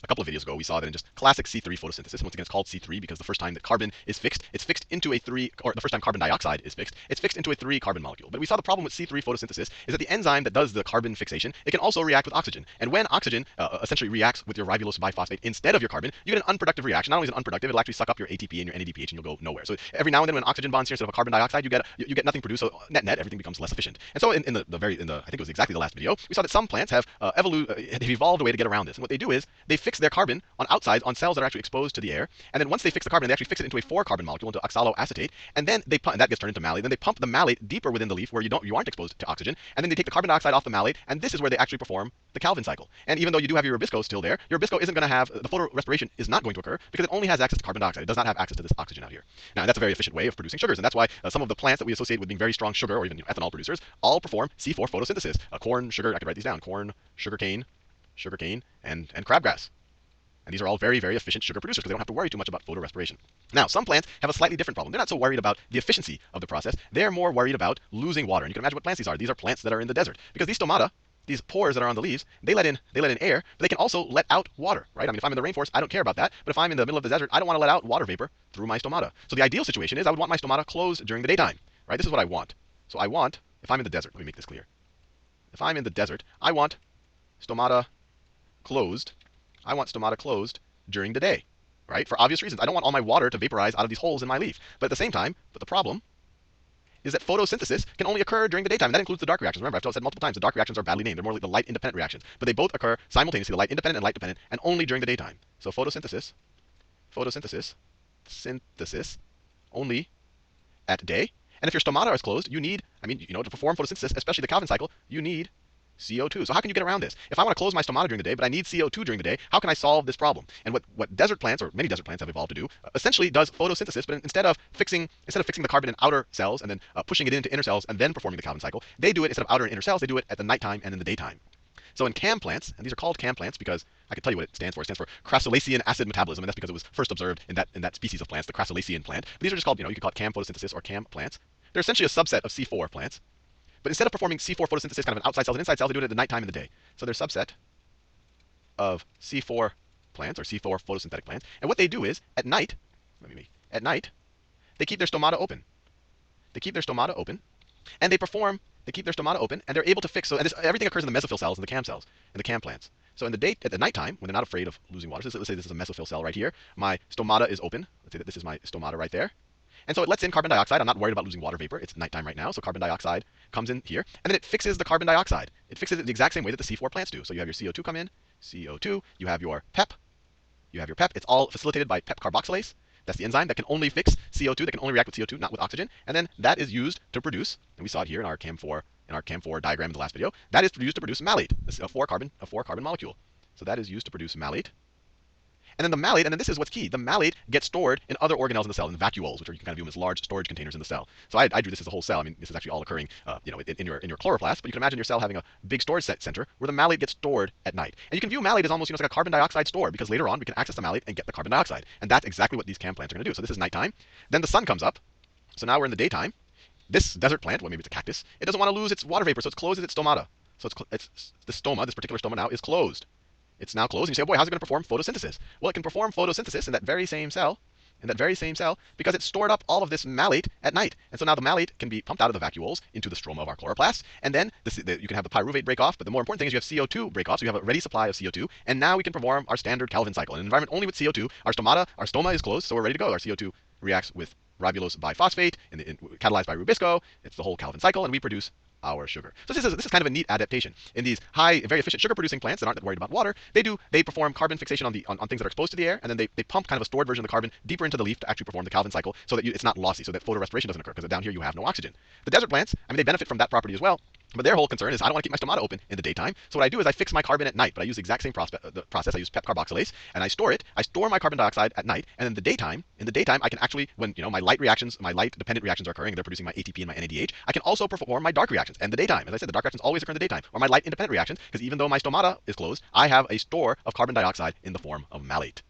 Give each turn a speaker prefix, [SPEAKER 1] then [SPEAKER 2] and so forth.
[SPEAKER 1] a couple of videos ago, we saw that in just classic C3 photosynthesis, and once again, it's called C3 because the first time that carbon is fixed, it's fixed into a 3, or the first time carbon dioxide is fixed, it's fixed into a 3 carbon molecule. But we saw the problem with C3 photosynthesis is that the enzyme that does the carbon fixation, it can also react with oxygen. And when oxygen essentially reacts with your ribulose biphosphate instead of your carbon, you get an unproductive reaction. Not only is it unproductive, it'll actually suck up your ATP and your NADPH, and you'll go nowhere. So every now and then, when oxygen bonds here instead of a carbon dioxide, you get nothing produced. So net everything becomes less efficient. And so in the I think it was exactly the last video, we saw that some plants have they've evolved a way to get around this. And what they do is they fix their carbon on outsides on cells that are actually exposed to the air. And then once they fix the carbon, they actually fix it into a 4 carbon molecule, into oxaloacetate. And then and that gets turned into malate. Then they pump the malate deeper within the leaf where you aren't exposed to oxygen. And then they take the carbon dioxide off the malate. And this is where they actually perform the Calvin cycle. And even though you do have your rubisco still there, your rubisco isn't going to have the photo respiration is not going to occur because it only has access to carbon dioxide. It does not have access to this oxygen out here. Now, that's a very efficient way of producing sugars. And that's why some of the plants that we associate with being very strong sugar or even ethanol producers all perform C4 photosynthesis. Corn, sugar, I could write these down: corn, sugarcane, and crabgrass. And these are all very, very efficient sugar producers because they don't have to worry too much about photorespiration. Now, some plants have a slightly different problem. They're not so worried about the efficiency of the process. They're more worried about losing water. And you can imagine what plants these are. These are plants that are in the desert because these stomata, these pores that are on the leaves, they let in air, but they can also let out water, right? I mean, if I'm in the rainforest, I don't care about that. But if I'm in the middle of the desert, I don't want to let out water vapor through my stomata. So the ideal situation is I would want my stomata closed during the daytime, right? This is what I want. So I want, if I'm in the desert, let me make this clear. If I'm in the desert, I want stomata closed. I want stomata closed during the day, right? For obvious reasons. I don't want all my water to vaporize out of these holes in my leaf. But at the same time, the problem is that photosynthesis can only occur during the daytime. And that includes the dark reactions. Remember, I've said multiple times, the dark reactions are badly named. They're more like the light-independent reactions. But they both occur simultaneously, the light-independent and light-dependent, and only during the daytime. So photosynthesis, only at day. And if your stomata is closed, you need, to perform photosynthesis, especially the Calvin cycle, you need CO2. So how can you get around this? If I want to close my stomata during the day, but I need CO2 during the day, how can I solve this problem? And what desert plants, or many desert plants have evolved to do, essentially does photosynthesis, but instead of fixing the carbon in outer cells and then pushing it into inner cells and then performing the Calvin cycle, they do it instead of outer and inner cells, they do it at the nighttime and in the daytime. So in CAM plants, and these are called CAM plants because I can tell you what it stands for. It stands for crassulacean acid metabolism, and that's because it was first observed in that species of plants, the crassulacean plant. But these are just called, you can call it CAM photosynthesis or CAM plants. They're essentially a subset of C4 plants. But instead of performing C4 photosynthesis kind of an outside cells and inside cells, they do it at the nighttime and the day. So they're a subset of C4 plants or C4 photosynthetic plants. And what they do is at night, they keep their stomata open. They keep their stomata open, and they keep their stomata open, and they're able to fix. So everything occurs in the mesophyll cells, in the CAM cells, in the CAM plants. So at the nighttime, when they're not afraid of losing water, so let's say this is a mesophyll cell right here. My stomata is open. Let's say that this is my stomata right there. And so it lets in carbon dioxide. I'm not worried about losing water vapor. It's nighttime right now, so carbon dioxide comes in here, and then it fixes the carbon dioxide. It fixes it the exact same way that the C4 plants do. So you have your CO2 come in, CO2. You have your PEP. It's all facilitated by PEP carboxylase. That's the enzyme that can only fix CO2, that can only react with CO2, not with oxygen. And then that is used to produce, and we saw it here in our CAM4 diagram in the last video. That is used to produce malate. This is a 4 carbon molecule. So that is used to produce malate. And then the malate, and then this is what's key, the malate gets stored in other organelles in the cell, in vacuoles, which are, you can kind of view them as large storage containers in the cell. So I drew this as a whole cell. I mean, this is actually all occurring, in your chloroplast, but you can imagine your cell having a big storage center where the malate gets stored at night. And you can view malate as almost, it's like a carbon dioxide store, because later on we can access the malate and get the carbon dioxide. And that's exactly what these CAM plants are going to do. So this is nighttime. Then the sun comes up. So now we're in the daytime. This desert plant, well, maybe it's a cactus, it doesn't want to lose its water vapor, so it closes its stomata. So it's the stoma, this particular stoma now is closed. It's now closed, and you say, oh boy, how's it going to perform photosynthesis? Well, it can perform photosynthesis in that very same cell, because it stored up all of this malate at night. And so now the malate can be pumped out of the vacuoles into the stroma of our chloroplasts, and then you can have the pyruvate break off, but the more important thing is you have CO2 break off, so you have a ready supply of CO2, and now we can perform our standard Calvin cycle. In an environment only with CO2, our stoma is closed, so we're ready to go. Our CO2 reacts with ribulose biphosphate, catalyzed by rubisco. It's the whole Calvin cycle, and we produce our sugar. So this is kind of a neat adaptation. In these high, very efficient sugar-producing plants that aren't that worried about water, they perform carbon fixation on things that are exposed to the air, and then they pump kind of a stored version of the carbon deeper into the leaf to actually perform the Calvin cycle, so that it's not lossy, so that photorespiration doesn't occur, because down here you have no oxygen. The desert plants, they benefit from that property as well. But their whole concern is I don't want to keep my stomata open in the daytime. So what I do is I fix my carbon at night, but I use the exact same process. I use PEP carboxylase, and I store it. I store my carbon dioxide at night, and in the daytime, I can actually, when my light dependent reactions are occurring, and they're producing my ATP and my NADH, I can also perform my dark reactions in the daytime. As I said, the dark reactions always occur in the daytime, or my light independent reactions, because even though my stomata is closed, I have a store of carbon dioxide in the form of malate.